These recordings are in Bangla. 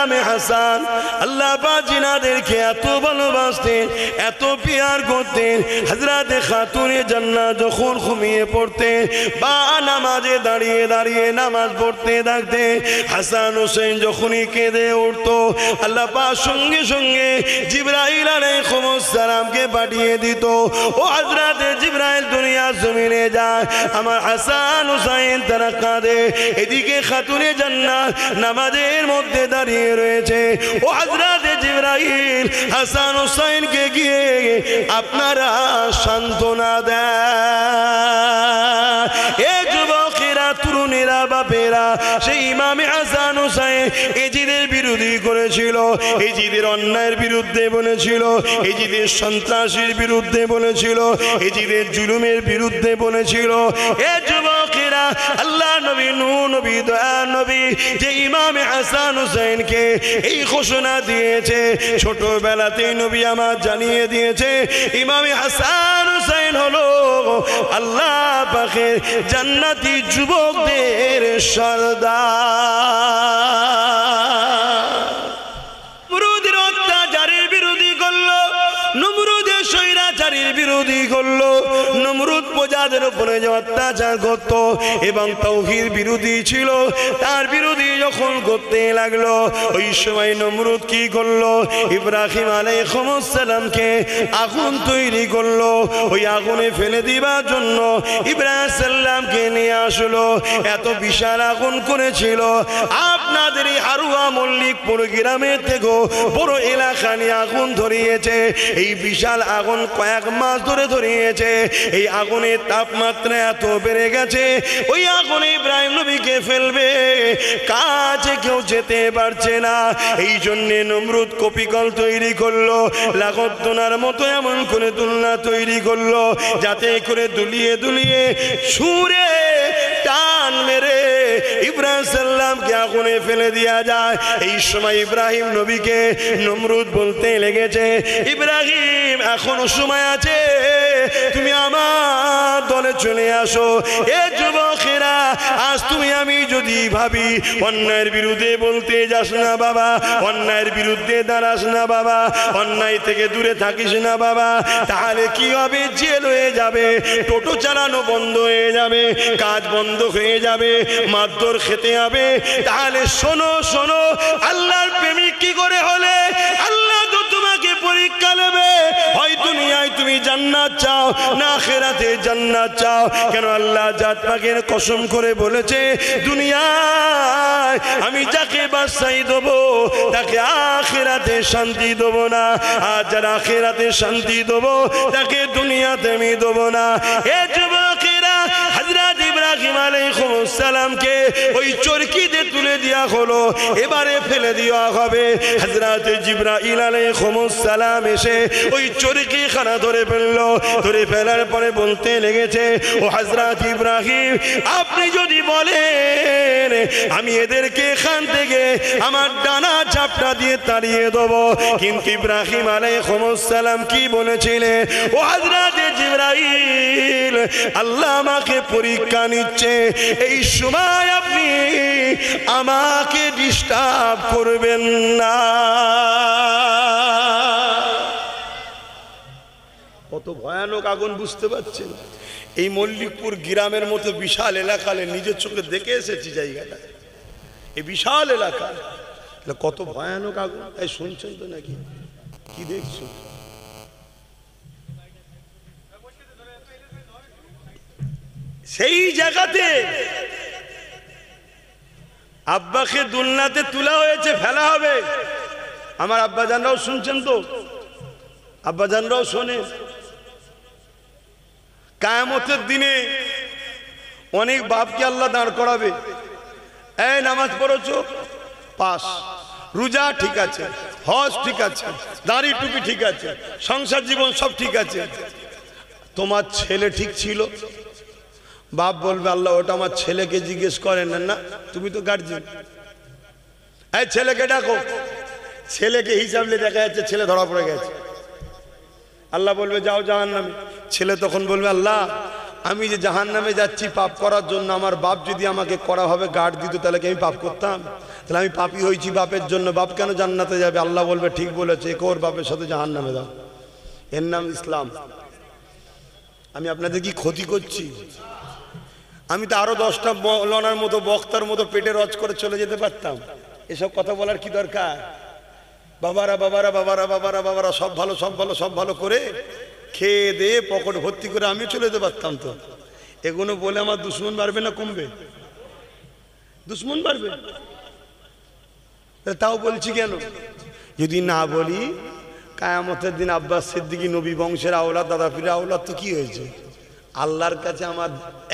ইমামে হাসান আল্লাহ পাক জিনাদেরকে এত ভালোবাসতেন, এত পিয়ার করতেন। হযরতে খাতুনে জান্নাত যখন ঘুমিয়ে পড়তেন বা নামাজে দাঁড়িয়ে দাঁড়িয়ে নামাজ পড়তে থাকতেন, হাসান হোসেন যখনই কেঁদে উঠতো আল্লাহ পাক সঙ্গে সঙ্গে জিবরাইল আলাইহিস সালামকে পাঠিয়ে দিত। ও হযরতে জিবরাইল দুনিয়া জমিনে যায়, আমার হাসান হোসেন তারা কাঁদে, এদিকে খাতুনে জান্নাত নামাজের মধ্যে দাঁড়িয়ে রয়েছে। ও হযরতে জিবরাইল হাসান হোসেনকে গিয়ে আপনারা সান্ত্বনা দেন। এ যুবকেরা, তরুণেরা, বাপেরা, সেই ইমামে হাসান হোসেন এজিদের বিরোধী করেছিল, এজিদের অন্যায়ের বিরুদ্ধে বলেছিল, এজিদের সন্ত্রাসীর বিরুদ্ধে বলেছিল, এজিদের জুলুমের বিরুদ্ধে বলেছিল। এ যুবকেরা, আল্লাহ নবী নূহ নবী দয়া নবী যে ইমামে হাসান হোসেনকে এই ঘোষণা দিয়েছে, ছোটবেলাতেই নবী আমার জানিয়ে দিয়েছে ইমামে হাসান হোসেন হলো আল্লাহ পাকের জান্নাতি যুবকদের সরদার। নমরুদের অত্যাচারের বিরোধী করলো, নমরুদের স্বৈরাচারীর বিরোধী করলো, নমরুদ প্রজাদের উপরে যে অত্যাচার করত এবং তাওহীদ বিরোধী ছিল তার বিরোধী যখন করতে লাগলো, ওই সময় নমরুদ কি করলো? ইব্রাহিম আলাইহিস সালামকে আগুন তৈরি করলো, ওই আগুনে ফেলে দিবার জন্য ইব্রাহিম সাল্লামকে নিয়ে আসলো। এত বিশাল আগুন করেছিল, আপনাদের এই হারুয়া মল্লিকপুর গ্রামের থেকেও বড় এলাকা নিয়ে আগুন ধরিয়েছে। এই বিশাল আগুন কয়েক মাস ধরে ধরিয়েছে। এই আগুনের তাপমাত্রা এত বেড়ে গেছে, ওই আগুনে ইব্রাহিম নবীকে ফেলবে, কাছে কেউ যেতে পারছে না। এই জন্যে নমরুদ কপিকল তৈরি করলো, লাগোদ্দোনার মতো এমন করে দুলনা তৈরি করলো যাতে করে দুলিয়ে দুলিয়ে ছুঁড়ে টান মেরে ইব্রাহিম সাল্লামকে আগুনে ফেলে দেওয়া যায়। এই সময় ইব্রাহিম নবীকে নমরুদ বলতে লেগেছে, ইব্রাহিম এখনো সময় আছে, তুমি আমার দলে চলে আসো। এ যুবকেরা, আজ তুমি আমি যদি ভাবি অন্যায়ের বিরুদ্ধে বলতে যাস না বাবা, অন্যায়ের বিরুদ্ধে দাঁড়াস না বাবা, অন্যায় থেকে দূরে থাকিস না বাবা, তাহলে কি হবে? জেল হয়ে যাবে, টোটো চালানো বন্ধ হয়ে যাবে, কাজ বন্ধ হয়ে যাবে, মারধর খেতে হবে। তাহলে শোনো শোনো, আল্লাহর প্রেমিক কি করে হলে? আল্লাহ তো তোমাকে পরীক্ষা নেবে, হয় দুনিয়ায় তুমি জান্নাত চাও না আখিরাতে জান্নাত চাও। কেন আল্লাহ জাত পাকের কসম করে বলেছে, দুনিয়ায় আমি যাকে বাদশাহী দেব তাকে আখিরাতে শান্তি দেব না, আর যারা আখিরাতে শান্তি দেব তাকে দুনিয়াতে আমি দেব না। এ যুবকেরা, হযরত ইব্রাহিম আলাইহিস সালামকে ওই চরকিতে তুলে দেওয়া হলো, এবারে ফেলে দেওয়া হবে। হযরত জিবরাইল আলাইহিস সালাম এসে ওই চরকি খানা ধরে ফেললো, ধরে ফেলার পরে বলতে লেগেছে, ও হযরত ইব্রাহিম, আপনি যদি বলেন আমি এদেরকে এখান থেকে আমার ডানা চাপটা দিয়ে তাড়িয়ে দেবো, কিন্তু ইব্রাহিম আলাইহিস সালাম কি বলেছিলেন? ও হযরত জিবরাইল, আল্লাহ আমাকে পরীক্ষা নিচ্ছে, এই সময় আপনি আমাকে ডিস্টার্ব করবেন না। কত ভয়ানক আগুন বুঝতে পারছেন? এই মল্লিকপুর গ্রামের মতো বিশাল এলাকা, নিজের চোখে দেখে এসেছি জায়গাটা, এই বিশাল এলাকা, কত ভয়ানক আগুন। এই শুনছেন তো নাকি? কি দেখছো? সেই জায়গাতে আব্বাকে দুলনাতে তোলা হয়েছে, ফেলা হবে। আমার আব্বা জানরাও শুনছেন তো, আব্বা জানরাও শোনে। কিয়ামতের দিনে অনেক বাপকে আল্লাহ দাঁড় করাবে, এই নামাজ পড়েছো, পাস, রোজা ঠিক আছে, হজ ঠিক আছে, দাড়ি টুপি ঠিক আছে, সংসার জীবন সব ঠিক আছে, তোমার ছেলে ঠিক ছিল? বাপ বলবে, আল্লাহ ওটা আমার ছেলেকে জিজ্ঞেস করেন না, তুমি তো গার্জিয়ান, এই ছেলেকে ডাকো। ছেলেকে হিসাব নিয়ে দেখা যাচ্ছে ছেলে ধরা পড়ে গেছে, আল্লাহ বলবে যাও জাহান্নামে। ছেলে তখন বলবে, আল্লাহ আমি যে জাহান্নামে যাচ্ছি পাপ করার জন্য, আমার বাপ যদি আমাকে কড়াভাবে গার্ড দিত তাহলে কি আমি পাপ করতাম? তাহলে আমি পাপী হয়েছি বাপের জন্য, বাপ কেন জান্নাতে যাবে? আল্লাহ বলবে ঠিক বলেছে, একে ওর বাপের সাথে জাহান্নামে দাও। এর নাম ইসলাম। আমি আপনাদের কি ক্ষতি করছি? আমি তো আরো 10টা মৌলানার মতো বক্তার মতো পেটে রজ করে চলে যেতে পারতাম। এসব কথা বলার কি দরকার? বাবারা বাবারা বাবারা বাবারা বাবারা সব ভালো সব ভালো সব ভালো করে খেয়ে দিয়ে পকেট ভর্তি করে আমি চলে যেতে পারতাম। তো এগুলো বলে আমার দুশ্মন বাড়বে না কমবে? দুশ্মন বাড়বে। তাও বলছি কেন? যদি না বলি কিয়ামতের দিন আব্বাস সিদ্দিকী নবী বংশের আওলাদ, দাদা পীরের আওলাদ, তো কি হয়েছে? আল্লাহর কাছে আমার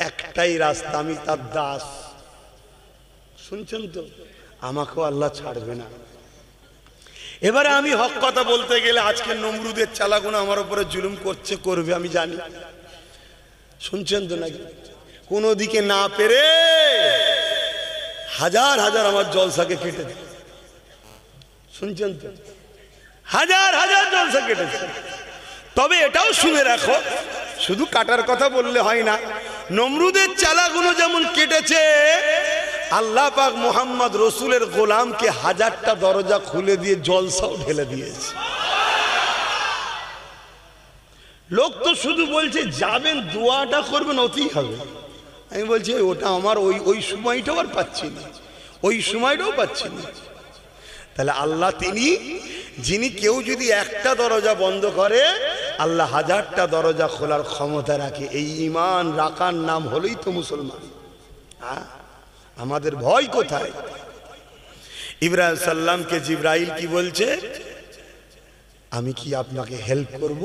একটাই রাস্তা, আমি তার দাস। শুনছেন তো? আমাকেও আল্লাহ ছাড়বে না। এবারে আমি হক কথা বলতে গেলে আজকে নমরুদের চালাগুলো আমার উপরে জুলুম করছে, করবে, আমি জানি। শুনছেন তো নাকি? কোনো দিকে না পেরে হাজার হাজার আমার জলসাকে কেটেছে। শুনছেন তো? হাজার হাজার জলসা কেটেছে। তবে এটাও শুনে রাখো, শুধু কাটার কথা বললে হয় না। নমরুদের চালাগুলো যেমন কেটেছে, আল্লাহ পাক মুহাম্মদ রসুলের গোলামকে 1000টা দরজা খুলে দিয়ে জলসাও ঢেলে দিয়েছে। লোক তো শুধু বলছে যাবেন দোয়াটা করবেন, ওতেই হবে। আমি বলছি ওটা আমার ওই সময়টাও আর পাচ্ছি না, ওই সময়টাও পাচ্ছি না। তাহলে আল্লাহ তিনি যিনি, কেউ যদি একটা দরজা বন্ধ করে আল্লাহ 1000টা দরজা খোলার ক্ষমতা রাখে। এই ঈমান রাখার নাম হলোই তো মুসলমান। আমাদের ভয় কোথায়? ইব্রাহিম সাল্লামকে জিবরাইল কি বলছে? আমি কি আপনাকে হেল্প করব?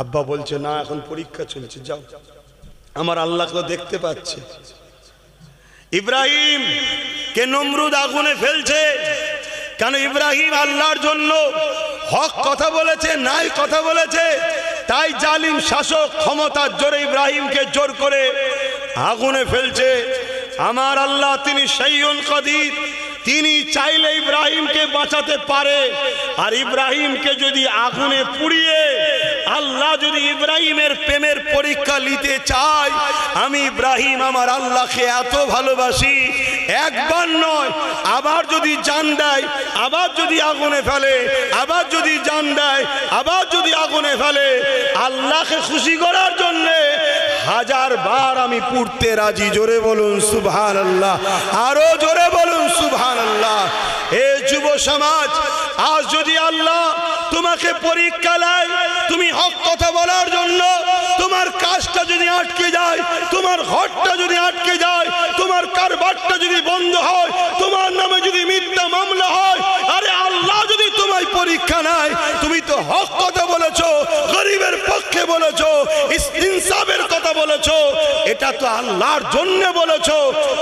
আব্বা বলছে না, এখন পরীক্ষা চলছে, যাও। আমার আল্লাহকে দেখতে পাচ্ছে। ইব্রাহিম কে নমরুদ আগুনে ফেলছে কেন? ইব্রাহিম আল্লাহর জন্য হক কথা বলেছে, নাই কথা বলেছে, তাই জালিম শাসক ক্ষমতার জোরে ইব্রাহিমকে জোর করে আগুনে ফেলছে। আমার আল্লাহ তিনি শাইউন কাদির, তিনি চাইলে ইব্রাহিমকে বাঁচাতে পারে। আর ইব্রাহিমকে যদি আগুনে পুড়িয়ে আল্লাহ যদি ইব্রাহিমের প্রেমের পরীক্ষা নিতে চায়, আমি ইব্রাহিম আমার আল্লাহকে এত ভালোবাসি, একবার নয়, আবার যদি জান দেয়, আবার যদি আগুনে ফেলে, আবার যদি জান দেয়, আবার যদি আগুনে ফেলে, আল্লাহকে খুশি করার জন্যে 1000 বার আমি পুড়তে রাজি। জোরে বলুন সুবহানাল্লাহ, আরো জোরে বলুন সুবহানাল্লাহ। এ যুব সমাজ, আজ যদি আল্লাহ তোমাকে পরীক্ষা নেয়, তুমি হক কথা বলার জন্য তোমার কাজটা যদি আটকে যায়, তোমার ঘরটা যদি আটকে যায়, তোমার কারবারটা যদি বন্ধ হয়, তোমার নামে যদি মিথ্যা মামলা হয়, আরে আল্লাহ যদি তোমায় পরীক্ষা নেয়, তুমি তো হক কথা বলেছো, গরিবের পক্ষে বলেছো, ইনসাফের কথা বলেছো, এটা তো আল্লাহর জন্য বলেছো,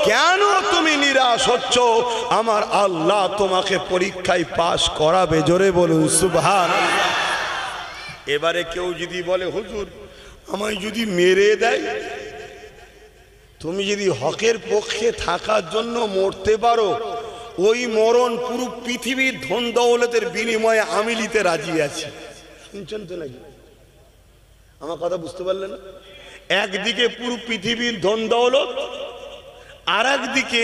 কেন তুমি নিরাশ হচ্ছ? আমার আল্লাহ তোমাকে পরীক্ষায় পাশ করাবে। জোরে বলুন সুবহানাল্লাহ। এবারে কেউ যদি বলে হুজুর আমায় যদি মেরে দেয়, তুমি যদি হকের পক্ষে থাকার জন্য মরতে পারো, ওই মরণ পুরো পৃথিবীর ধন দৌলতের বিনিময়ে আমি নিতে রাজি আছি। শুনছেন তো নাকি? আমার কথা বুঝতে পারলেন? একদিকে পুরো পৃথিবীর ধন দৌলত, আর একদিকে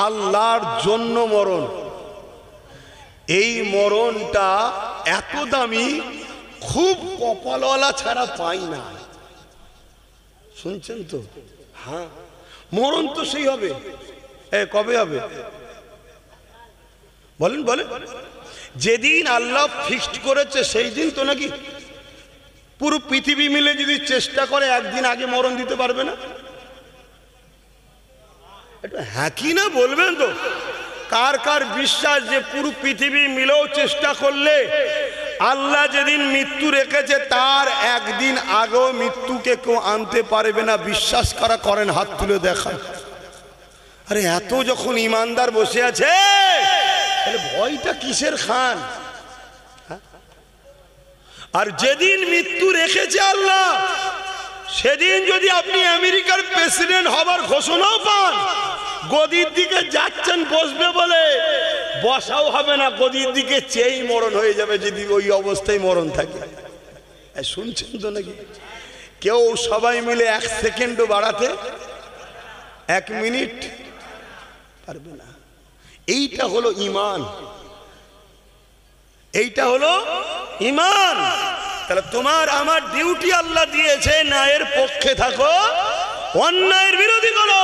আল্লাহর জন্য মরণ। এই মরণটা এত দামি, খুব কপালওয়ালা ছাড়া পাই না। শুনছেন তো? হ্যাঁ, মরণ তো সেই হবে। কবে হবে বলেন বলেন? যেদিন আল্লাহ ফিক্সড করেছে সেই দিন তো নাকি? পুরো পৃথিবী মিলে যদি চেষ্টা করে একদিন আগে মরণ দিতে পারবে না? হ্যাঁ কি না বলবেন তো? কার কার বিশ্বাস যে পুরো পৃথিবী মিলেও চেষ্টা করলে আল্লাহ যেদিন মৃত্যু রেখেছে তার একদিন আগেও মৃত্যুকে কেউ আনতে পারবে না? বিশ্বাস করা করেন, হাত তুলে দেখান। আরে এত যখন ইমানদার বসে আছে, তাহলে ভয়টা কিসের খান? আর যেদিন মৃত্যু রেখেছে আল্লাহ, সেদিন যদি আপনি আমেরিকার প্রেসিডেন্ট হবার ঘোষণাও পান, গদির দিকে যাচ্ছেন বসবে বলে, বসাও হবে না, গদির দিকে চেয়েই মরণ হয়ে যাবে যদি ওই অবস্থায় মরণ থাকে। শুনছেন তো নাকি? কেউ সবাই মিলে 1 সেকেন্ডও বাড়াতে 1 মিনিট পারবে না। এইটা হলো ঈমান, এইটা হলো ঈমান। তাহলে তোমার আমার ডিউটি আল্লাহ দিয়েছে, ন্যায়ের পক্ষে থাকো, অন্যায়ের বিরোধী করো।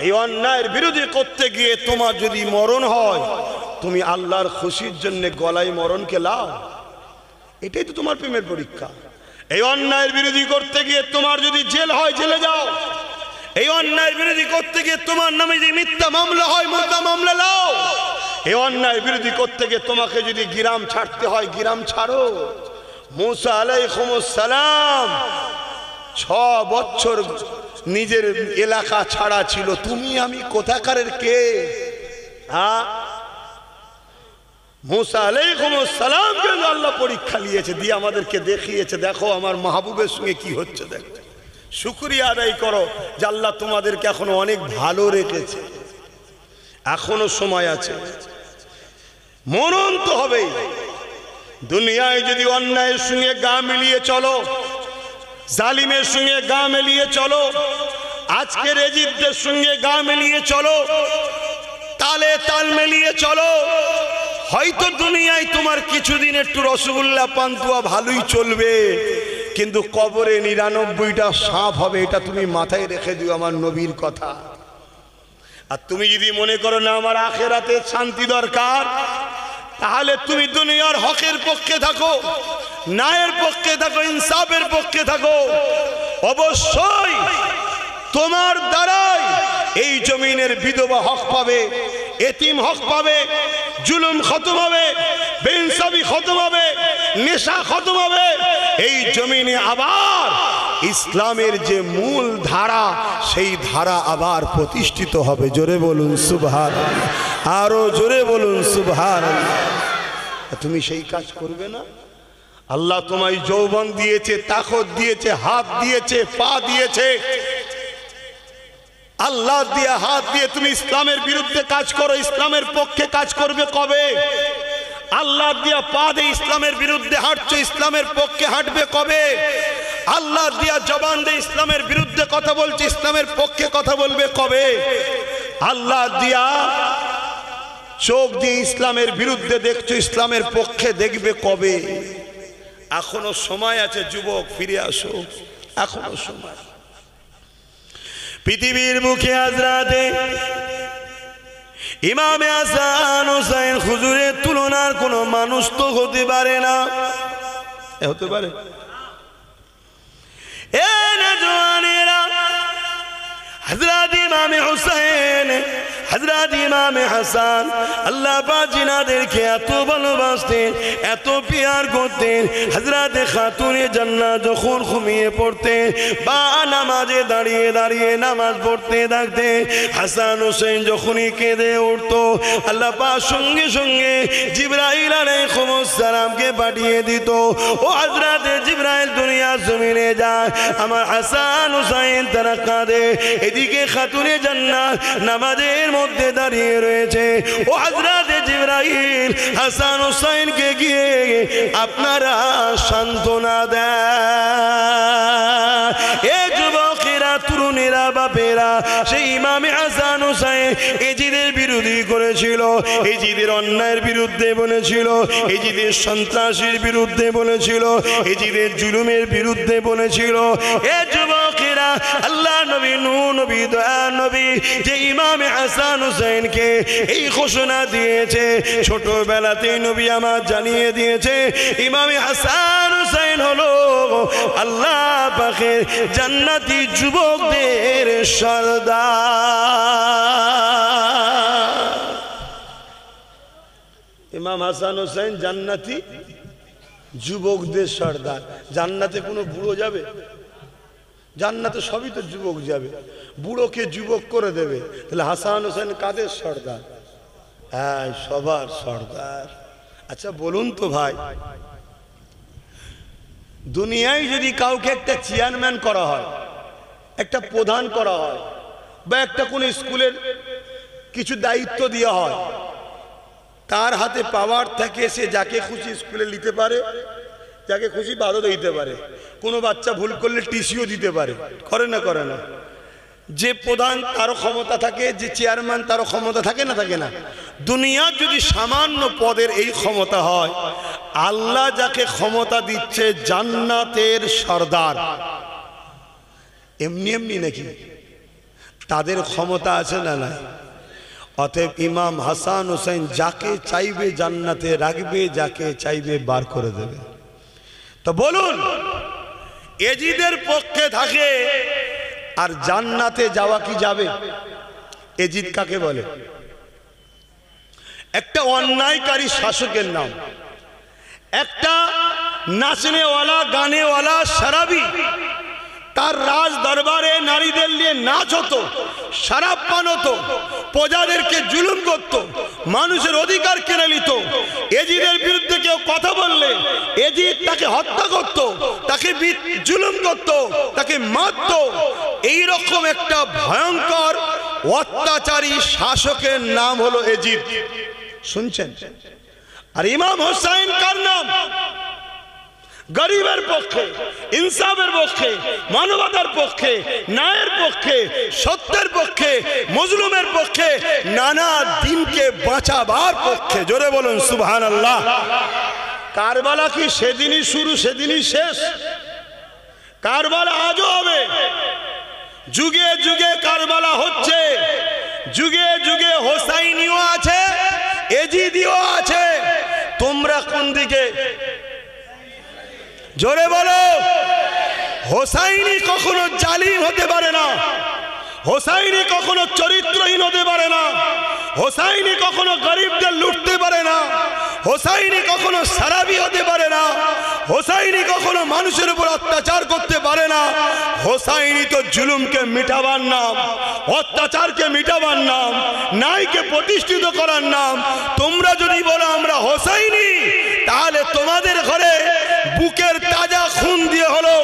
এই অন্যায়ের বিরোধী করতে গিয়ে তোমার যদি মরণ হয়, তুমি আল্লাহর খুশির জন্য গলায় মরণকে লাও। এটাই তো তোমার প্রেমের পরীক্ষা। এই অন্যায়ের বিরোধী করতে গিয়ে তোমার যদি জেল হয়, জেলে যাও। এই অন্যায়ের বিরোধী করতে গিয়ে তোমার নামে যদি মিথ্যা মামলা হয়, মিথ্যা মামলা লাও। এই অন্যায়ের বিরোধী করতে গিয়ে তোমাকে যদি গ্রাম ছাড়তে হয়, গ্রাম ছাড়ো। মুসা আলাইহিস সালাম 6 বছর নিজের এলাকা ছাড়া ছিল। তুমি আমি কোথাকারের কে? মুসা আলাইহিস সালামকে আল্লাহ পরীক্ষা নিয়েছে, দিয়ে আমাদেরকে দেখিয়েছে, দেখো আমার মাহবুবের সঙ্গে কি হচ্ছে। দেখো, শুকরিয়া আদায় করো যে আল্লাহ তোমাদেরকে এখনো অনেক ভালো রেখেছে, এখনো সময় আছে। মরণ তো হবেই। দুনিয়ায় যদি অন্যায়ের সঙ্গে গা মিলিয়ে চলো, জালিমের সঙ্গে গা মিলিয়ে চলো, আজকের এজিদদের সঙ্গে গা মিলিয়ে চলো, তালে তাল মিলিয়ে চলো, হয়তো দুনিয়ায় তোমার কিছুদিন একটু রসগোল্লা পান্তুয়া ভালোই চলবে, কিন্তু কবরে 99টা সাপ হবে। এটা তুমি মাথায় রেখে দিও, আমার নবীর কথা। আর তুমি যদি মনে করো না আমার আখিরাতে শান্তি দরকার, তাহলে তুমি দুনিয়ার হকের পক্ষে থাকো, ন্যায়ের পক্ষে থাকো, ইনসাফের পক্ষে থাকো। অবশ্যই তোমার দ্বারাই এই জমিনের বিধবা হক পাবে, এতিম হক পাবে, জুলুম খতম হবে, বেইনসাফি খতম হবে, নেশা খতম হবে। এই জমিনে আবার ইসলামের যে মূল ধারা, সেই ধারা আবার প্রতিষ্ঠিত হবে। জোরে বলুন সুবহানাল্লাহ, আরো জোরে বলুন সুবহানাল্লাহ। তুমি সেই কাজ করবে না? আল্লাহ তোমায় যৌবন দিয়েছে, তাকত দিয়েছে, হাত দিয়েছে, পা দিয়েছে। আল্লাহ দিয়ে হাত দিয়ে তুমি ইসলামের বিরুদ্ধে কাজ করো, ইসলামের পক্ষে কাজ করবে কবে? আল্লাহ দিয়া পা দিয়ে ইসলামের বিরুদ্ধে হাঁটছো, ইসলামের পক্ষে হাঁটবে কবে? আল্লাহ দিয়া জবান দিয়ে ইসলামের বিরুদ্ধে কথা বলছে, ইসলামের পক্ষে কথা বলবে কবে? আল্লাহ দিয়া চোখ দিয়ে ইসলামের বিরুদ্ধে দেখছো, ইসলামের পক্ষে দেখবে কবে? এখনো সময় আছে যুবক, ফিরে আসো, এখনো সময়। পৃথিবীর মুখে আজ রাতে ইমামে হাসান হোসেন হুজুরের তুলনার কোনো মানুষ তো হতে পারে না। হতে পারে? এ নওজওয়ানেরা, হযরত ইমামে হুসেন, হযরত ইমামে হাসান আল্লাহ পাক জিনাদেরকে এত ভালোবাসতেন, এত পিয়ার করতেন। হযরত খাতুনে জান্নাত যখন ঘুমিয়ে পড়তেন বা নামাজে দাঁড়িয়ে দাঁড়িয়ে নামাজ পড়তে থাকতেন, হাসান হোসেন যখনই কেঁদে উঠতো, আল্লাহ পাক সঙ্গে সঙ্গে জিবরাইল আলাইহিস সালামকে পাঠিয়ে দিত। ও হযরত জিবরাইল দুনিয়ার জমিনে যায়, আমার হাসান হোসেন তারা কাঁদে, এদিকে খাতুনে জান্নাত নামাজের মধ্যে দাঁড়িয়ে রয়েছে। ও হযরত জিবরাইল হাসান হোসেনকে গিয়ে আপনারা সান্ত্বনা দেন। এ যুবকেরা, তরুণেরা, বাপেরা, সেই ইমামে হাসান হোসেন এজিদের বিরোধী করেছিল, এজিদের অন্যায়ের বিরুদ্ধে বলেছিল, এজিদের সন্ত্রাসীর বিরুদ্ধে বলেছিল, এজিদের জুলুমের বিরুদ্ধে বলেছিল। এ যুবকেরা, আল্লাহ নবী, নূহ নবী, দয়া নবী যে ইমামে হাসান হোসেনকে এই ঘোষণা দিয়েছে, ছোটবেলাতেই নবী আমার জানিয়ে দিয়েছে, ইমামে হাসান হোসেন হলো আল্লাহ পাকের জান্নাতি যুবকদের সর্দার। ইমাম হাসান হোসেন জান্নাতি যুবকদের সর্দার। জান্নাতে কোনো বুড়ো যাবে? জান্নাতে সবই তো যুবক যাবে, বুড়োকে যুবক করে দেবে। তাহলে হাসান হোসেন কাদের সর্দার? হ্যাঁ, সবার সর্দার। আচ্ছা বলুন তো ভাই, দুনিয়ায় যদি কাউকে একটা চেয়ারম্যান করা হয়, একটা প্রধান করা হয়, বা একটা কোন স্কুলের কিছু দায়িত্ব দেওয়া হয়, তার হাতে পাওয়ার থাকে, সে যাকে খুশি স্কুলে নিতে পারে, যাকে খুশি বাদও দিতে পারে। কোনো বাচ্চা ভুল করলে টিসিও দিতে পারে, করে না করে না? যে প্রধান তারও ক্ষমতা থাকে, যে চেয়ারম্যান তারও ক্ষমতা থাকে না থাকে না? দুনিয়ার যদি সামান্য পদের এই ক্ষমতা হয়, আল্লাহ যাকে ক্ষমতা দিচ্ছে জান্নাতের সর্দার, এমনি এমনি নাকি? তাদের ক্ষমতা আছে না নাই? অতএব ইমাম হাসান হোসেন যাকে চাইবে জান্নাতে রাখবে, যাকে চাইবে বার করে দেবে। তো বলুন, এজিদের পক্ষে থাকে আর জান্নাতে যাওয়া কি যাবে? এজিদ কাকে বলে? একটা অন্যায়কারী শাসকের নাম, একটা নাচনেওয়ালা গানেওয়ালা শরাবি। তার রাজ দরবারে নারীদের নিয়ে নাচ হতো, শরাব পান হতো, প্রজাদেরকে জুলুম করত, মানুষের অধিকার কেড়ে নিত। এজিদের বিরুদ্ধে কেউ কথা বললে এজিদ তাকে হত্যা করত, তাকে জুলুম করত, তাকে মারত। এইরকম একটা ভয়ঙ্কর অত্যাচারী শাসকের নাম হলো এজিদ। শুনছেন? আর ইমাম হোসাইন কার নাম? গরিবের পক্ষে, ইনসাফের পক্ষে, মানবতার পক্ষে, ন্যায়ের পক্ষে, সত্যের পক্ষে, মজলুমের পক্ষে, নানা দিনকে বাঁচাবার পক্ষে। জোরে বলুন সুবহানাল্লাহ। কারবালা কি সেদিনই শুরু সেদিনই শেষ? কারবালা আজও হবে, যুগে যুগে কারবালা হচ্ছে, যুগে যুগে হোসাইনিও আছে, এজিদিও আছে। তোমরা কোন দিকে? জোরে বলো। হোসাইনি কখনো জালিম হতে পারে না, হোসাইনি কখনো চরিত্রহীন হতে পারে না, হোসাইনি কখনো গরিবদের লুটতে পারে না, হোসাইনি কখনো শরাবি হতে পারে না, হোসাইনি কখনো মানুষের উপর অত্যাচার করতে পারে না। হোসাইনি তো জুলুমকে মিটাবার নাম, অত্যাচারকে মিটাবার নাম, ন্যায়কে প্রতিষ্ঠিত করার নাম। তোমরা যদি বলো আমরা হোসাইনি, তাহলে তোমাদের ঘরে বুকের তাজা খুন দিয়ে হলো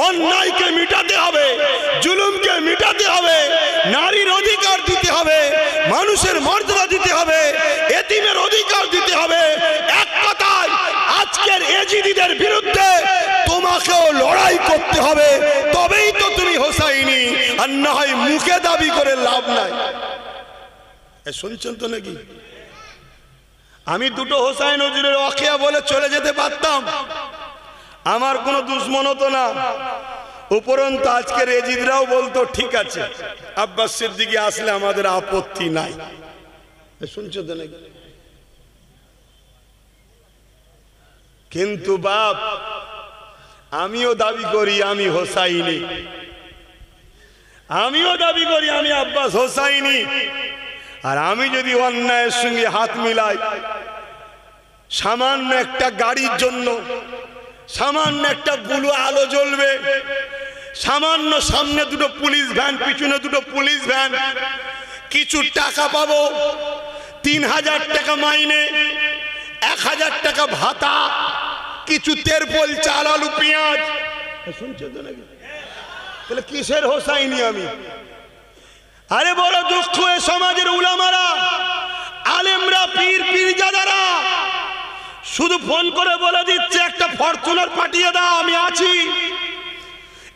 অন্যায়কে মিটাতে হবে, জুলুমকে মিটাতে হবে, নারীর অধিকার দিতে হবে, মানুষের মর্যাদা দিতে হবে, এতিমের অধিকার দিতে হবে। এক কথায় আজকের এজিদিদের বিরুদ্ধে তোমাকেও লড়াই করতে হবে, তবেই তো তুমি হোসাইনি। আর না হয় মুখে দাবি করে লাভ নাই। শুনছেন তো নাকি? আমি দুটো হোসাইন হুজুরের ওয়াকিয়া বলে চলে যেতে পারতাম, আমার কোনো দুশ্মন হতো না। উপরন্তু আজকের এজিদরাও বলতো ঠিক আছে, আব্বাস সিদ্দিকী আসলে আমাদের আপত্তি নাই। শুনছো তো নাকি? কিন্তু বাপ, আমিও দাবি করি আমি হোসাইনি, আমিও দাবি করি আমি আব্বাস হোসাইনি। আর আমি যদি অন্যায়ের সঙ্গে হাত মিলাই, সামান্য একটা গাড়ির জন্য, সামান্য একটা বুলু আলো জ্বলবে, সামান্য সামনে দুটো পুলিশ ভ্যান, পিছনে দুটো পুলিশ ভ্যান, কিছু টাকা পাবো, 3000 টাকা মাইনে, 1000 টাকা ভাতা, কিছু তেরপল, চাল, আলু, পেঁয়াজ। শুনছো তো নাকি? তাহলে কিসের হোসাইনি আমি? আরে বড় দুঃখ এ সমাজের উলামারা, আলেমরা, পীর পীরজাদারা শুধু ফোন করে বলে দিচ্ছে একটা ফরচুনার পাঠিয়ে দাও, আমি আছি,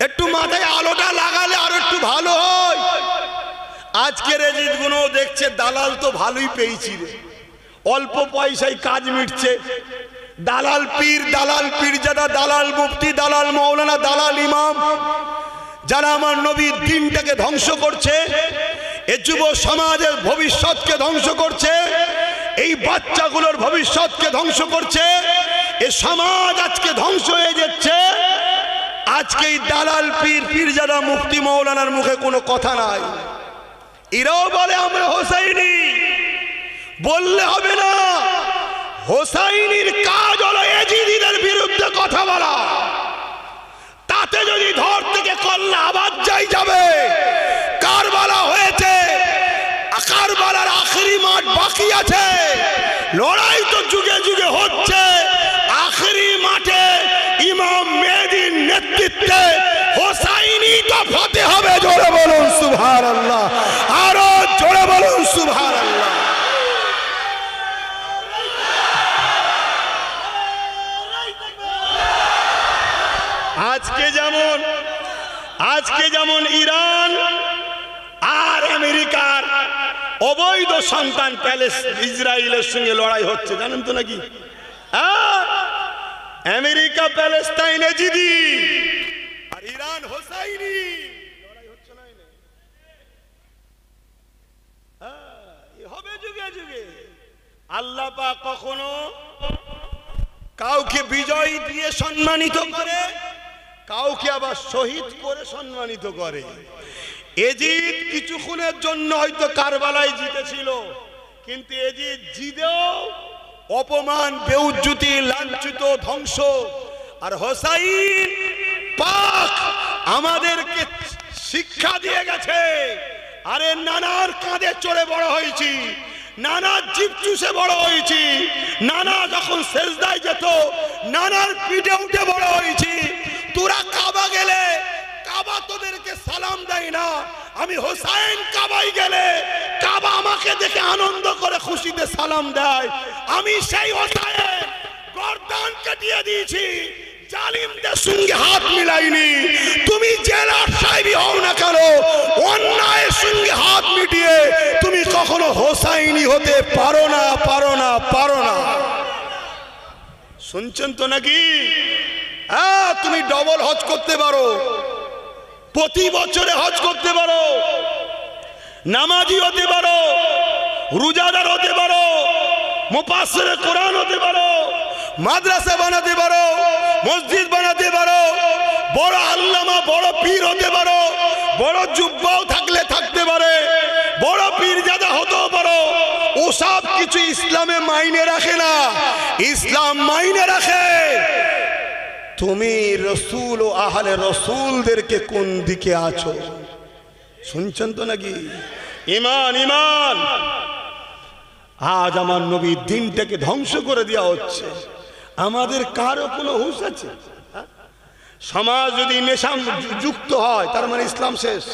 একটু মাথায় আলোটা লাগালে আর একটু ভালো হয়। আজকের এজিদ গুলো দেখছে দালাল তো ভালোই পেয়েছি রে, অল্প পয়সায় কাজ মিটছে। দালাল পীর, দালাল পীরজাদা, দালাল মুফতি, দালাল মাওলানা, দালাল ইমাম, যারা আমার নবীর দিনটাকে ধ্বংস করছে, এ যুব সমাজের ভবিষ্যৎকে ধ্বংস করছে, এই বাচ্চাগুলোর ভবিষ্যৎকে ধ্বংস করছে। এ সমাজ আজকে ধ্বংস হয়ে যাচ্ছে। আজকে এই দালাল পীর পীরজাদা মুফতি মাওলানার মুখে কোনো কথা নাই। এরাও বলে আমরা হোসাইনি, বললে হবে না। হোসাইনির কাজ হলো এজিদিদের বিরুদ্ধে কথা বলা। তাতে যদি ধর থেকে কল্লা আবাদ যাবে। কারবালা হয়েছে, কারবালার আখেরি মাঠ বাকি আছে। লড়াই তো যুগে যুগে হচ্ছে। আখেরি মাঠে ইমাম মেহেদীর নেতৃত্বে হোসাইনি তো ফতে হবে। জোরে বলুন সুবহানাল্লাহ, আরো জোরে বলুন সুবহানাল্লাহ। আজকে অবৈধ সন্তান ইসরায়েলের সঙ্গে লড়াই হচ্ছে, জানেন তো নাকি? আমেরিকা প্যালেস্টাইনে জিদি আর ইরান হোসাইনি লড়াই হচ্ছে না? হবে যুগে যুগে। আল্লাহ পাক কখনো কাউকে বিজয় দিয়ে সম্মানিত করে, কাউকে আবার শহীদ করে সম্মানিত করে। এজিদ কিছুক্ষণের জন্য হয়তো কারবালায় জিতেছিল, কিন্তু এজিদ জিতেও অপমান, বেউজ্জতি, লাঞ্ছিত, ধ্বংস। আর হোসাইন পাক আমাদেরকে শিক্ষা দিয়ে গেছে, আরে নানার কাঁধে চড়ে বড় হয়েছি, নানার জিভ চুষে বড় হয়েছি, নানা যখন সেজদায় যেত নানার পিঠে উঠে বড় হয়েছি। তোরা কাবা গেলে কাবা তোদেরকে সালাম দেয় না, আমি হোসাইন কাবায় গেলে কাবা আমাকে দেখে আনন্দ করে খুশিতে সালাম দেয়। আমি সেই হোসাইন গর্দান কাটিয়ে দিয়েছি, জালিমদের সঙ্গে হাত মিলাইনি। তুমি জেলার সাহেবই হও না কেন, অন্যায়ের সঙ্গে হাত মিটিয়ে তুমি কখনো হোসাইনি হতে পারো না, পারো না, পারো না। শুনছেন তো নাকি? হ্যাঁ, তুমি ডবল হজ করতে পারো, প্রতি বছরে হজ করতে পারো, নামাজি হতে পারো, রোজাদার হতে পারো, মুফাসসিরে কোরআন হতে পারো, মাদ্রাসা বানাতে পারো, মসজিদ বানাতে পারো, বড় আল্লামা, বড় পীর হতে পারো, বড় জুব্বাও থাকলে থাকতে পারে, বড় পীরজাদা হতেও পারো। ওসব কিছু ইসলামে মাইনে রাখে না। ইসলাম মাইনে রাখে তুমি রসুল ও আহলে রসুলদেরকে কোন দিকে আছো। শুনছেন তো নাকি? ঈমান, ঈমান। আজ আমার নবীর দিনটাকে ধ্বংস করে দেওয়া হচ্ছে। আমাদের কারো কোনো হুঁশ আছে? সমাজ যদি নেশা যুক্ত হয় তার মানে ইসলাম শেষ।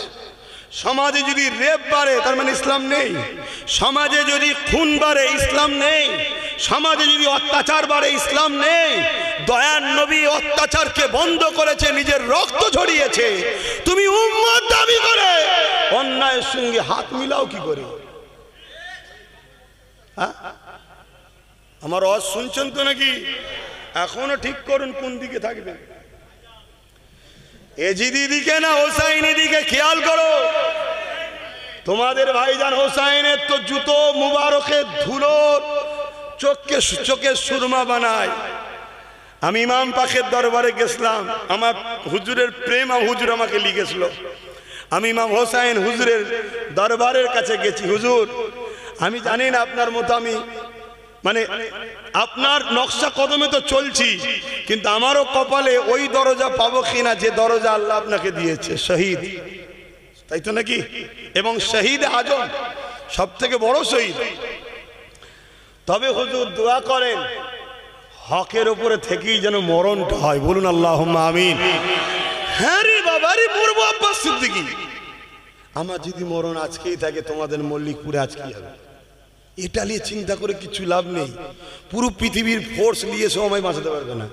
সমাজে যদি রেপ বাড়ে তার মানে ইসলাম নেই। সমাজে যদি খুন বাড়ে ইসলাম নেই। সমাজে যদি অত্যাচার বাড়ে ইসলাম নেই। দয়ার নবী অত্যাচারকে বন্ধ করেছে, নিজের রক্ত ঝরিয়েছে। তুমি উম্মত দাবি করে অন্যায়ের সঙ্গে হাত মিলাও কি করে? আমার আওয়াজ শুনছেন তো নাকি? এখনো ঠিক করুন কোন দিকে থাকবে, এজিদি দিকে না হোসাইনি দিকে? খেয়াল করো, তোমাদের ভাইজান হোসাইনের তো জুতো মুবারকের ধুলো চোখে সুরমা বানায়। আমি ইমাম পাকের দরবারে গেছিলাম, আমার হুজুরের প্রেম হুজুর আমাকে লিখেছিল। আমি ইমাম হোসাইন হুজুরের দরবারের কাছে গেছি। হুজুর, আমি জানি না আপনার মতো আমি মানে আপনার নকশা কদমে তো চলছি, কিন্তু আমারও কপালে ওই দরজা পাবো কিনা যে দরজা আল্লাহ আপনাকে দিয়েছে, শহীদ। তাই তো নাকি? এবং শহীদ আজম সব থেকে বড় শহীদ। তবে হুজুর দোয়া করেন হকের উপরে থেকেই যেন মরণটা হয়। বলুন আল্লাহুম্মা আমিন। হ্যাঁ রে বাবা রে, মরবো আব্বাস সিদ্দিকী। আমার যদি মরণ আজকেই থাকে, তোমাদের মল্লিকপুরে আজকেই হবে। এটা নিয়ে চিন্তা করে কিছু লাভ নেই। পুরো পৃথিবীর ফোর্স নিয়ে সব আমায় বাঁচাতে পারবে না।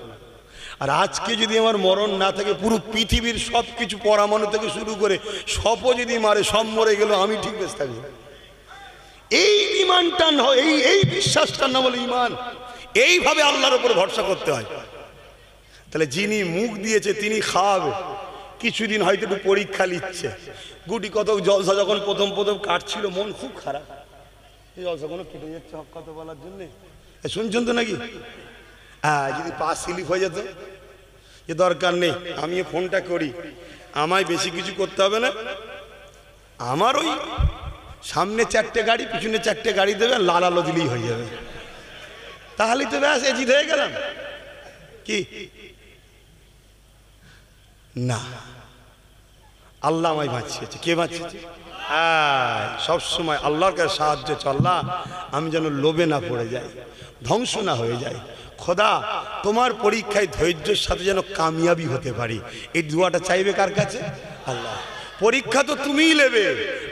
আর আজকে যদি আমার মরণ না থাকে, পুরো পৃথিবীর সব কিছু পরমাণু থেকে শুরু করে সবও যদি মারে, সব মরে গেল, আমি ঠিক বেঁচে থাকবো। এই ইমানটা এই বিশ্বাসটা না বলে ইমান। এইভাবে আল্লাহর উপর ভরসা করতে হয়। তাহলে যিনি মুখ দিয়েছে তিনি খাওয়াবে। কিছুদিন হয়তো একটু পরীক্ষা নিচ্ছে। গুটি কত জলসা যখন প্রথম প্রথম কাটছিল, মন খুব খারাপ, এই জলসা কোনো কেটে যাচ্ছে হক কথা বলার জন্যে। শুনছেন তো নাকি? হ্যাঁ, যদি পা স্লিপ হয়ে যেত, এ দরকার নেই, আমি ফোনটা করি, আমায় বেশি কিছু করতে হবে না। আমার ওই সামনে 4টে গাড়ি, পিছনে 4টে গাড়ি দেবে, লাল আলো দিলেই হয়ে যাবে। তাহলেই তো ব্যাস এজিদ হয়ে গেলাম। কি না, আল্লাহ আমায় বাঁচিয়েছে। কে বাঁচিয়েছে? সব সময় আল্লাহর কাছে সাহায্য চাল্লা, আমি যেন লোভে না পড়ে যাই, ধ্বংস না হয়ে যায়। খোদা, তোমার পরীক্ষায় ধৈর্যের সাথে যেন কামিয়াবি হতে পারি। এই দোয়াটা চাইবে কার কাছে? আল্লাহ। পরীক্ষা তো তুমিই নেবে,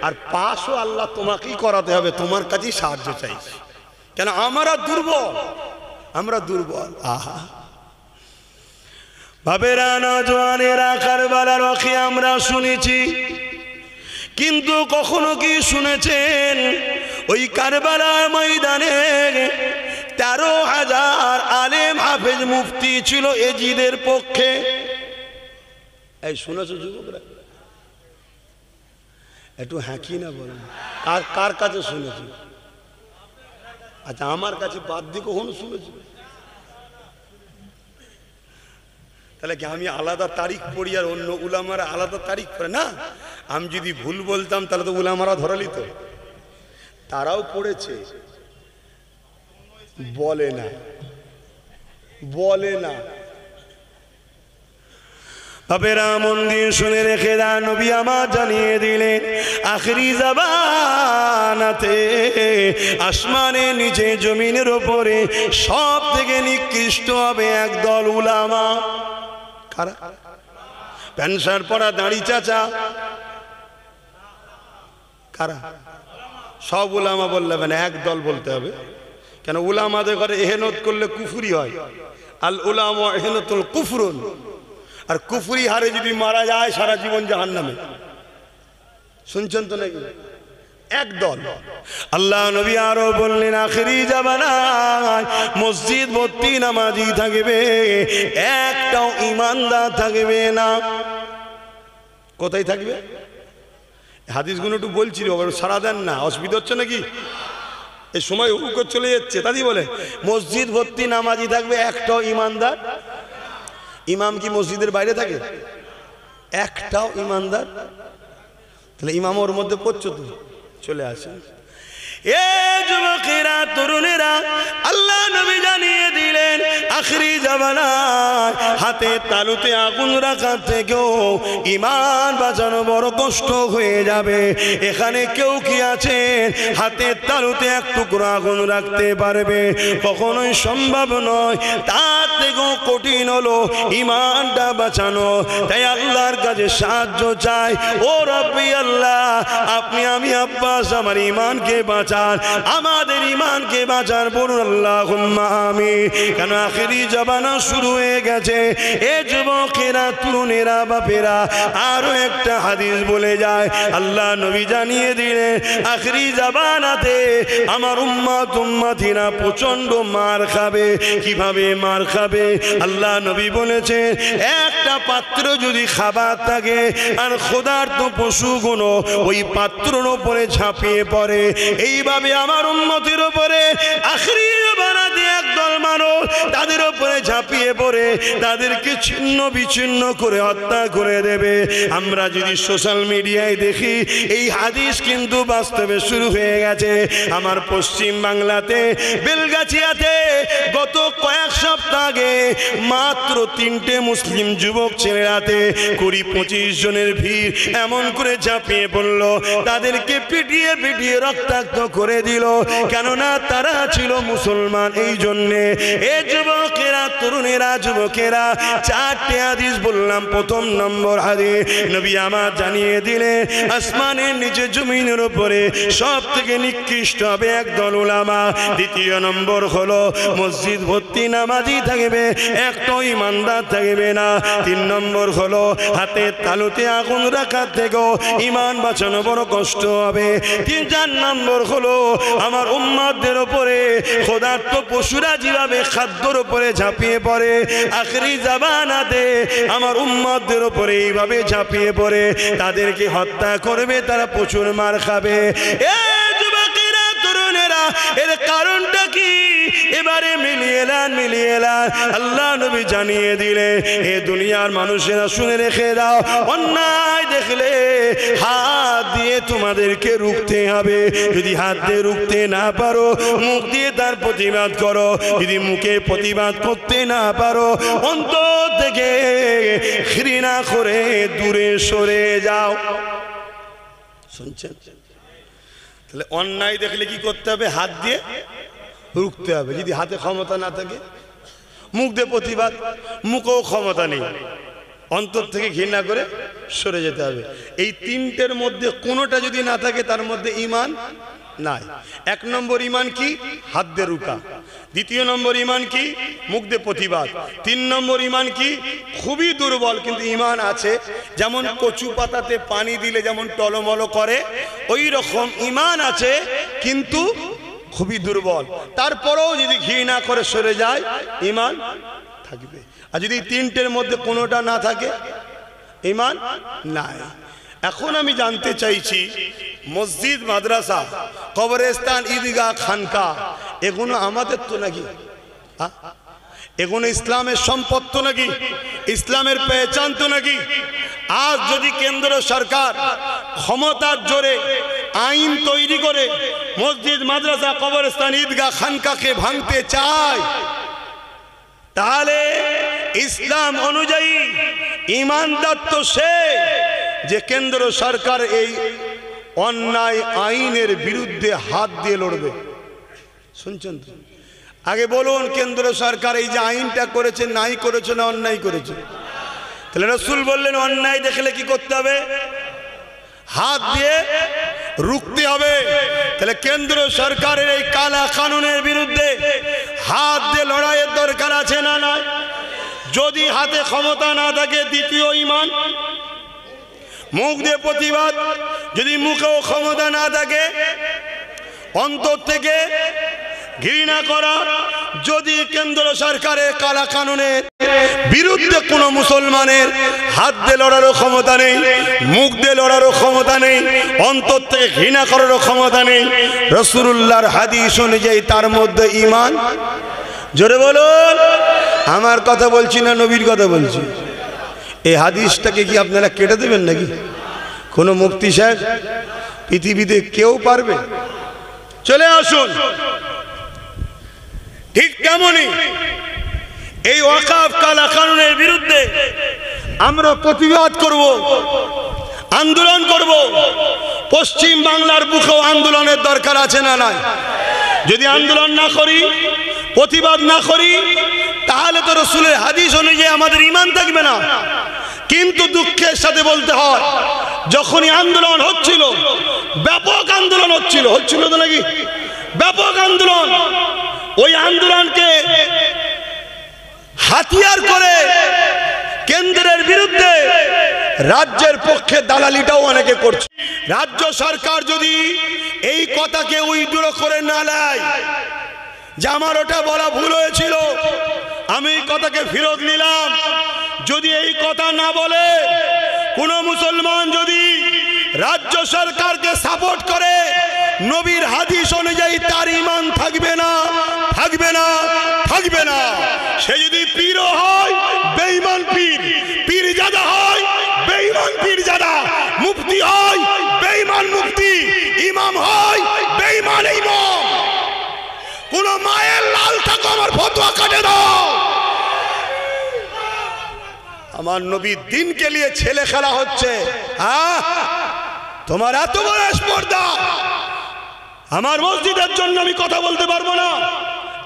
আর পাশও আল্লাহ তোমাকেই করাতে হবে। তোমার কাছেই সাহায্য চাইছি, কেন আমরা দুর্বল, আমরা দুর্বল। আহা বাবেরা, নওজওয়ানেরা, কারবালার ওয়াকি আমরা শুনেছি, কিন্তু কখনো কি শুনেছেন ওই কারবালার ময়দানে 13,000 আলেম হাফেজ মুফতি ছিল এজিদের পক্ষে। এই শুনেছো যুবকরা? একটু হাঁকি না বলেন, কার কাছে শুনেছি? আচ্ছা, আমার কাছে বাদ দিয়ে কখনো শুনেছি? তাহলে কি আমি আলাদা তারিখ পড়ি আর অন্য উলামারা আলাদা তারিখ পড়ে? না, আমি যদি ভুল বলতাম তাহলে তো উলামারা ধরালি তো। তারাও পড়েছে, বলে না। বাপেরা মন্দির শুনে রেখে দা, নবী আমার জানিয়ে দিলেন আখরি জামানাতে আসমানের নিচে জমিনের উপরে সব থেকে নিকৃষ্ট হবে একদল উলামা। কারা? প্যান্ট পরা দাড়ি চাচা। কারা? সব উলামা বললে হবে না, একদল বলতে হবে। কেন? উলামাদের ঘরে এহেনত করলে কুফরি হয়। আল উলামা এহেনতুল কুফরুন। আর কুফরি হারে যদি মারা যায় সারা জীবন জাহান্নামে। শুনছেন তো নাকি? একদল। আল্লাহ নবী আরো বললেন আখেরি জামানায় মসজিদ ভর্তি নামাজি থাকবে, একটাও ইমানদার থাকবে না। কোথায় থাকবে? হাদিসগুলো একটু বলছিল, সারা দেন না, অসুবিধা হচ্ছে নাকি? এই সময় হুক চলে যাচ্ছে। তাই বলে মসজিদ ভর্তি নামাজি থাকবে, একটাও ইমানদার। ইমাম কি মসজিদের বাইরে থাকে? একটাও ইমানদার। তাহলে ইমাম ওর মধ্যে পড়ছো তো, চলে আসেন। এ যুবকেরা, তরুণেরা, আল্লাহ নবী জানিয়ে দিলেন আখরি জামানায় হাতে তালুতে আগুন রাখার থেকেও ঈমান বাঁচানো বড় কষ্ট হয়ে যাবে। এখানে কেউ কি আছেন হাতের তালুতে এক টুকরো আগুন রাখতে পারবে? কখনোই সম্ভব নয়। তার থেকেও কঠিন হলো ঈমানটা বাঁচানো। তাই আল্লাহর কাছে সাহায্য চাই। ও রব্বি আল্লাহ, আপনি আমি আব্বাস আমার ঈমানকে বাঁচান, আমাদের ঈমানকে বাঁচান। বলুন আল্লাহুম্মা আমিন। কেন আখেরি জামানা শুরু হয়ে গেছে। এ যুবকেরা, তরুণেরা, বাপেরা, আরো একটা হাদিস বলে যায়। আল্লাহ নবী জানিয়ে দিলেন আখেরি জামানাতে আমার উম্মতিরা প্রচন্ড মার খাবে। কিভাবে মার খাবে? আল্লাহ নবী বলেছেন একটা পাত্র যদি খাবার থাকে আর ক্ষুধার্ত পশুগুলো ওই পাত্রের উপরে ঝাঁপিয়ে পড়ে, এইভাবে আমার উম্মতের উপরে আখেরি জামানাতে একদল মানুষ তাদের উপরে ঝাঁপিয়ে পড়ে তাদেরকে ছিন্ন বিচ্ছিন্ন করে হত্যা করে দেবে। আমরা যদি সোশ্যাল মিডিয়ায় দেখি, এই হাদিস কিন্তু বাস্তবে শুরু হয়ে গেছে। আমার পশ্চিম বাংলাতে বেলগাছিয়াতে গত কয়েক সপ্তাহ আগে মাত্র 3টে মুসলিম যুবক ছেলেরাতে 20-25 জনের ভিড় এমন করে ঝাঁপিয়ে পড়ল, তাদেরকে পিটিয়ে পিটিয়ে রক্তাক্ত করে দিল। কেননা তারা ছিল মুসলমান। এই জন্যে এ যুবকেরা, তরুণেরা, যুবকেরা, 4টে হাদিস বললাম। প্রথম নম্বর হাদিস নবী আমার জানিয়ে দিলে আসমানের নিচে জমিনের উপরে সব থেকে নিকৃষ্ট হবে একদল উলামা। দ্বিতীয় নম্বর হলো মসজিদ ভর্তি নামাজি থাকবে, একটাও ইমানদার থাকবে না। 3 নম্বর হলো হাতের তালুতে আগুন রাখার থেকেও ঈমান বাঁচানো বড় কষ্ট হবে। 3-4 নম্বর হলো আমার উম্মতদের উপরে ক্ষুধার্ত পশুরা যেভাবে খাদ্যর উপরে ঝাঁপিয়ে পড়ে, আখেরি জামানাতে আমার উম্মতদের উপরে এইভাবে ঝাঁপিয়ে পড়ে তাদেরকে হত্যা করবে, তারা প্রচুর মার খাবে। এ যুবকেরা, তরুণেরা, এর কারণটা কি? এবারে মিলিয়ে এলান। আল্লাহ নবী জানিয়ে দিলে এ দুনিয়ার মানুষেরা শুনে রেখে দাও, অন্যায় দেখলে হাত দিয়ে তোমাদেরকে রুখতে হবে। যদি হাত দিয়ে রুখতে না পারো, মুখ দিয়ে তার প্রতিবাদ করো। যদি মুখে প্রতিবাদ করতে না পারো, অন্তর থেকে ঘৃণা করে দূরে সরে যাও। শুনছেন? তাহলে অন্যায় দেখলে কি করতে হবে? হাত দিয়ে রুখতে হবে। যদি হাতে ক্ষমতা না থাকে, মুখ দিয়ে প্রতিবাদ, মুখেও ক্ষমতা নেই, অন্তর থেকে ঘৃণা করে সরে যেতে হবে। এই 3টের মধ্যে কোনোটা যদি না থাকে, তার মধ্যে ঈমান নাই। এক নম্বর ইমান কি? হাত দিয়ে রুকা। দ্বিতীয় নম্বর ইমান কি? মুখ দিয়ে প্রতিবাদ। তিন নম্বর ইমান কি? খুবই দুর্বল কিন্তু ইমান আছে, যেমন কচু পাতাতে পানি দিলে যেমন টলমল করে, ওই রকম ইমান আছে কিন্তু খুবই দুর্বল। তারপরেও যদি ঘৃণা করে সরে যায় ইমান থাকবে। আর যদি তিনটের মধ্যে কোনোটা না থাকে ইমান নাই। এখন আমি জানতে চাইছি, মসজিদ, মাদ্রাসা, কবরস্থান, ঈদগাহ, খানকা এগুলো আমাদের তো নাকি? এগুলো ইসলামের সম্পদ তো নাকি? ইসলামের পেহচান তো নাকি? আজ যদি কেন্দ্র সরকার ক্ষমতার জোরে আইন তৈরি করে মসজিদ, মাদ্রাসা, কবরস্থান, ঈদগাহ, খানকাকে ভাঙতে চায়, তাহলে ইসলাম অনুযায়ী ইমানদার তো সে যে কেন্দ্র সরকার এই অন্যায় আইনের বিরুদ্ধে হাত দিয়ে লড়বে। শুনছেন তো? আগে বলুন, কেন্দ্র সরকার এই যে আইনটা করেছে, নাই করেছে না অন্যায় করেছে? তাহলে রাসূল বললেন অন্যায় দেখলে কি করতে হবে? হাত দিয়ে রুখতে হবে। তাহলে কেন্দ্র সরকারের এই কালা কানুনের বিরুদ্ধে হাত দিয়ে লড়াইয়ের দরকার আছে না নাই? যদি হাতে ক্ষমতা না থাকে, দ্বিতীয় ইমান মুখ দিয়ে প্রতিবাদ। যদি মুখেও ক্ষমতা না থাকে, অন্তর থেকে ঘৃণা করা। যদি কেন্দ্র সরকারের কালা কানুনের বিরুদ্ধে কোনো মুসলমানের হাত দিয়ে লড়ারও ক্ষমতা নেই, মুখ দিয়ে লড়ারও ক্ষমতা নেই, অন্তর থেকে ঘৃণা করারও ক্ষমতা নেই, রাসূলুল্লাহর হাদিস অনুযায়ী তার মধ্যে ঈমান। জোরে বলুন। আমার কথা বলছি না, নবীর কথা বলছি। এই হাদিসটাকে কি আপনারা কেটে দেবেন নাকি? কোনো মুফতি সাহেব পৃথিবীতে কেউ পারবে? চলে আসুন। ঠিক তেমনই এই ওয়াকফ কালা কানুনের বিরুদ্ধে আমরা প্রতিবাদ করব, আন্দোলন করব। পশ্চিম বাংলার বুকেও আন্দোলনের দরকার আছে না নাই? যদি আন্দোলন না করি, প্রতিবাদ না করি, তাহলে তো রাসূলের হাদিস অনুযায়ী আমাদের ঈমান থাকবে না। কিন্তু দুঃখের সাথে বলতে হয়, যখনই আন্দোলন হচ্ছিল, ব্যাপক আন্দোলন হচ্ছিল তো নাকি? ব্যাপক আন্দোলন, ওই আন্দোলনকে হাতিয়ার করে কেন্দ্রের বিরুদ্ধে রাজ্যের পক্ষে দালালিটাও অনেকে করছে। রাজ্য সরকার যদি এই কথাকে উইথড্র করে না নেয় যে আমার ওটা বলা ভুল হয়েছিল, আমি এই কথাকে ফেরত নিলাম, যদি এই কথা না বলে, কোন মুসলমান যদি রাজ্য সরকারকে সাপোর্ট করে, নবীর হাদিস অনুযায়ী তার ঈমান থাকবে না, থাকবে না, থাকবে না। সে যদি পীরও হয় বেঈমান পীর, পীরজাদা হয় বেঈমান পীরজাদা, মুফতি হয় বেঈমান মুফতি, ইমাম হয় বেঈমান ইমাম। কোন মায়ের লাল থাকো আমার ফতোয়া কাটে দাও। আমার নবীর দিনকে নিয়ে ছেলে খেলা হচ্ছে। তোমার এত বড় স্পর্ধা, আমার মসজিদের জন্য আমি কথা বলতে পারবো না,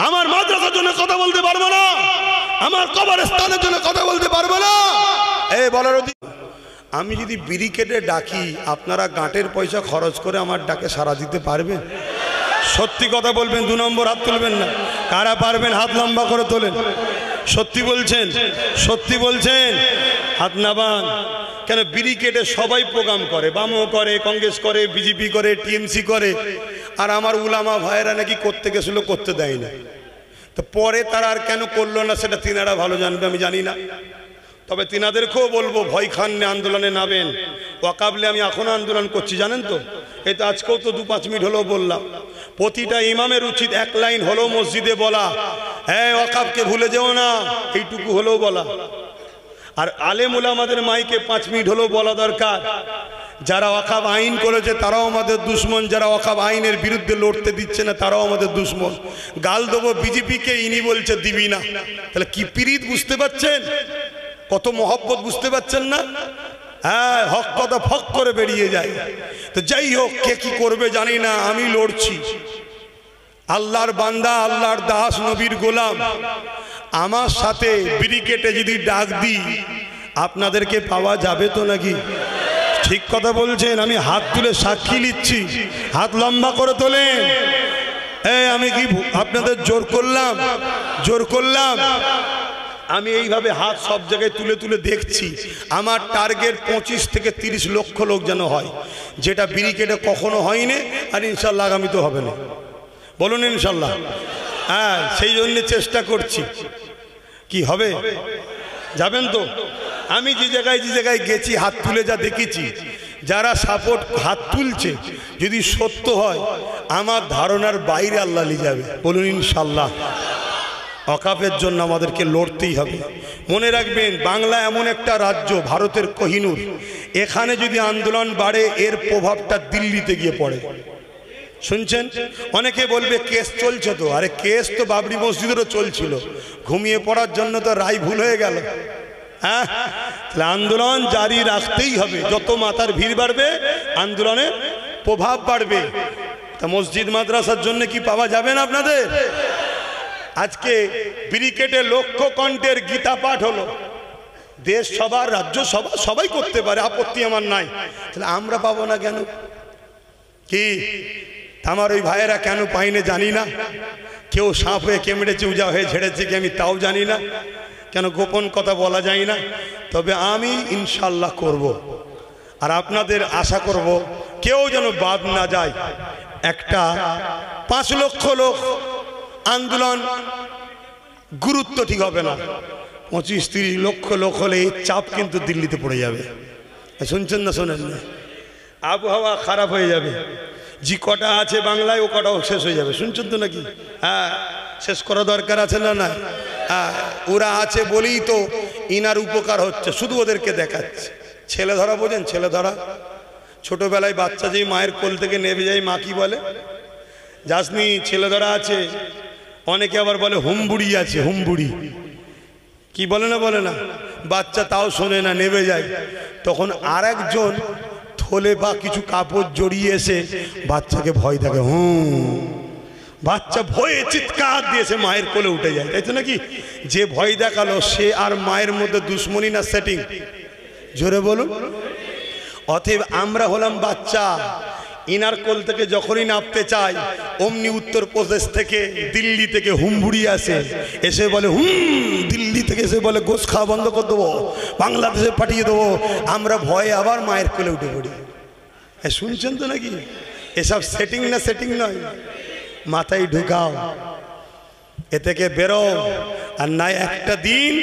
আমার মাদ্রাসার জন্য কথা বলতে পারবো না, আমার কবরস্থানের জন্য কথা বলতে পারবো না। এই বলার অধিকার আমি যদি বিড়ি কেটে ডাকি, আপনারা গাঁটের পয়সা খরচ করে আমার ডাকে সাড়া দিতে পারবেন? সত্যি কথা বলবেন, 2 নম্বর হাত তুলবেন না। কারা পারবেন হাত লম্বা করে তোলেন। সত্যি বলছেন? সত্যি বলছেন? হাত নামান। কেন? বিড়ি কেটে সবাই প্রোগ্রাম করে, বামও করে, কংগ্রেস করে, বিজেপি করে, টিএমসি করে, আর আমার উলামা ভাইয়েরা নাকি করতে গেছিল, করতে দেয় না। তো পরে তারা আর কেন করলো না সেটা তিনারা ভালো জানবে, আমি জানি না। তবে তিনাদেরকেও বলবো, ভয় খান না, আন্দোলনে নামেন। ওয়াকাবলে আমি এখনো আন্দোলন করছি, জানেন তো? এই তো আজকেও তো 2-5 মিনিট হলেও বললাম। প্রতিটা ইমামের উচিত 1 লাইন হলেও মসজিদে বলা, হ্যাঁ ওয়াকাবকে ভুলে যেও না, এইটুকু হলেও বলা। আর আলেম উলামাদের মাইকে 5 মিনিট হলেও বলা দরকার, যারা ওয়াকফ আইন করেছে তারাও আমাদের দুশ্মন, যারা ওয়াকফ আইনের বিরুদ্ধে লড়তে দিচ্ছে না তারাও আমাদের দুশ্মন। গাল দেবো বিজেপিকে, ইনি বলছে দিবি না। তাহলে কি পিরিত বুঝতে পারছেন? কত মহব্বত বুঝতে পারছেন না? হ্যাঁ, হক কথা ফক করে বেরিয়ে যায়। তো যাই হোক, কে কি করবে জানি না, আমি লড়ছি। আল্লাহর বান্দা, আল্লাহর দাস, নবীর গোলাম। আমার সাথে ব্রিগেডে যদি ডাক দিই আপনাদেরকে পাওয়া যাবে তো নাকি? ঠিক কথা বলছেন। আমি হাত তুলে সাক্ষী নিচ্ছি, হাত লম্বা করে তোলেন। আমি কি আপনাদের জোর করলাম? জোর করলাম? আমি এইভাবে হাত সব জায়গায় তুলে তুলে দেখছি। আমার টার্গেট 25 থেকে 30 লক্ষ লোক যেন হয়, যেটা ব্রিকেটে কখনো হয়নি, আর ইনশাল্লাহ আগামী তো হবে না। বলুন ইনশাল্লাহ। হ্যাঁ, সেই জন্য চেষ্টা করছি। কি হবে? যাবেন তো? আমি যে জায়গায় গেছি, হাত তুলে যা দেখেছি, যারা সাপোর্ট হাত তুলছে, যদি সত্য হয় আমার ধারণার বাইরে আল্লাহ নিয়ে যাবে। বলুন ইনশাল্লাহ। ওয়াকাফের জন্য আমাদেরকে লড়তেই হবে। মনে রাখবেন, বাংলা এমন একটা রাজ্য, ভারতের কোহিনূর, এখানে যদি আন্দোলন বাড়ে এর প্রভাবটা দিল্লিতে গিয়ে পড়ে। শুনছেন? অনেকে বলবে কেস চলছে তো। আরে কেস তো বাবরি মসজিদেরও চলছিল, ঘুমিয়ে পড়ার জন্য তো রায় ভুল হয়ে গেল। হ্যাঁ, তাহলে আন্দোলন জারি রাখতেই হবে। যত মাথার ভিড় বাড়বে আন্দোলনের প্রভাব বাড়বে। তা মসজিদ মাদ্রাসার জন্য কি পাওয়া যাবে না আপনাদের? আজকে ব্রিকেটে লক্ষ কণ্ঠের গীতা পাঠ হলো। দেশ সবার, রাজ্য সবার, সবাই করতে পারে, আপত্তি আমার নাই। তাহলে আমরা পাবো না কেন? কি আমার ওই ভাইয়েরা কেন পাইনে জানি না। কেউ সাপ হয়ে কেমড়েছে, উজা হয়ে ঝেড়েছে কি আমি তাও জানি না। কেন গোপন কথা বলা যায় না। তবে আমি ইনশাল্লাহ করব। আর আপনাদের আশা করব কেউ যেন বাদ না যায়। একটা 5 লক্ষ লোক আন্দোলন গুরুত্ব ঠিক হবে না। 25-30 লক্ষ লোক হলে এই চাপ কিন্তু দিল্লিতে পড়ে যাবে। শুনছেন না? শোনেন না? আবহাওয়া খারাপ হয়ে যাবে। যে কটা আছে বাংলায় ও কটাও শেষ হয়ে যাবে। শুনছেন তো নাকি? হ্যাঁ, শেষ করা দরকার আছে না? না, ওরা আছে বলেই তো ইনার উপকার হচ্ছে, শুধু ওদেরকে দেখাচ্ছে। ছেলে ধরা বোঝেন? ছেলে ধরা, ছোটবেলায় বাচ্চা যেই মায়ের কোল থেকে নেমে যায়, মা কি বলে? যাসনি, ছেলে ধরা আছে। অনেকে আবার বলে হুমবুড়ি আছে, হুমবুড়ি। কি বলে না? বলে না? বাচ্চা তাও শোনে না, নেমে যায়। তখন আর একজন থলে বা কিছু কাপড় জড়িয়ে এসে বাচ্চাকে ভয় থাকে। বাচ্চা ভয়ে চিৎকার দিয়েছে, মায়ের কোলে উঠে যায়, তাই তো নাকি? যে ভয় দেখালো সে আর মায়ের মধ্যে দুশ্মনী না সেটিং? জোরে বলুন। অতএব আমরা হলাম বাচ্চা। ইনার কোল থেকে যখনই নামতে চাই, অমনি উত্তরপ্রদেশ থেকে, দিল্লি থেকে হুমবুড়ি আসে, এসে বলে দিল্লি থেকে এসে বলে গোশ খাওয়া বন্ধ করে দেবো, বাংলাদেশে পাঠিয়ে দেবো। আমরা ভয়ে আবার মায়ের কোলে উঠে পড়ি। শুনছেন তো নাকি? এসব সেটিং না? সেটিং নয়, মাথায় ঢুকাও, এ থেকে বেরো। আর না একটা দিন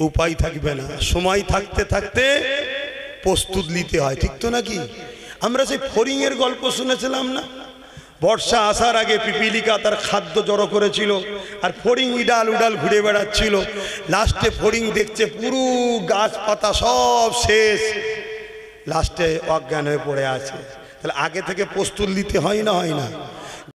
উপায় থাকবে না, সময় থাকতে থাকতে প্রস্তুত নিতে হয়। ঠিক তো নাকি? আমরা সেই ফড়িং এর গল্প শুনেছিলাম না? বর্ষা আসার আগে পিপিলিকা তার খাদ্য জড়ো করেছিল, আর ফড়িং উডাল উডাল ঘুরে বেড়াচ্ছিল। লাস্টে ফড়িং দেখছে পুরো গাছপাতা সব শেষ, লাস্টে অজ্ঞান হয়ে পড়ে আছে। তাহলে আগে থেকে প্রস্তুত নিতে হয় না? হয় না?